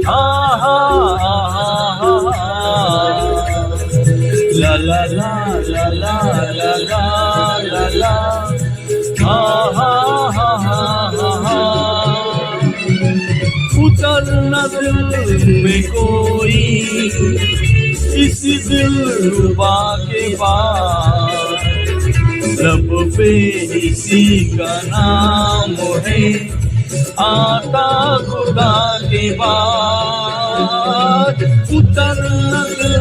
हा हा हा ला ला ला ला ला ला ला ला ला हा हा हा हा उतरना दिल में कोई इस दिलरुबा के पार लब पे इसी का नाम है आता खुदा के बाद उतरना दिल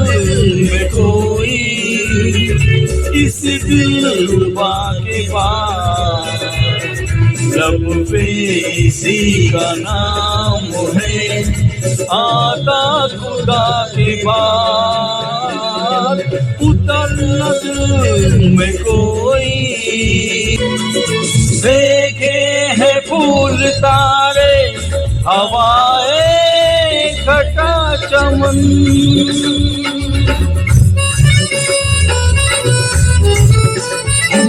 में कोई इस दिलरुबा के पार लब पे इसी का नाम है आता खुदा के बाद उतरना दिल में कोई देखे हैं फूल तारे हवाएं घटा चमन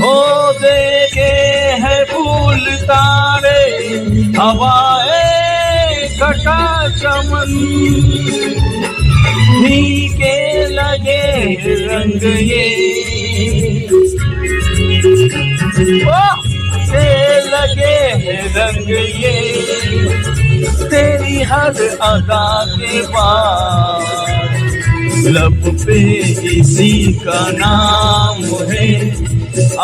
हो देखे हैं फूल तारे हवाएं घटा चमन फीके लगे रंग ये से लगे रंग ये तेरी हर अदा के बाद लब पे इसी का नाम है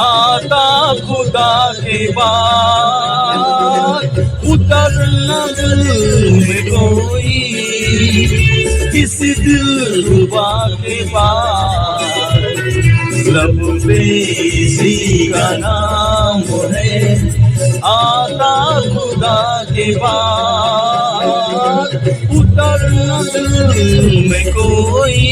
आता खुदा के बाद उतरना दिल में कोई इस दिलरुबा के बाद लब पे इसी का नाम है आता खुदा के बाद उतरना दिल में कोई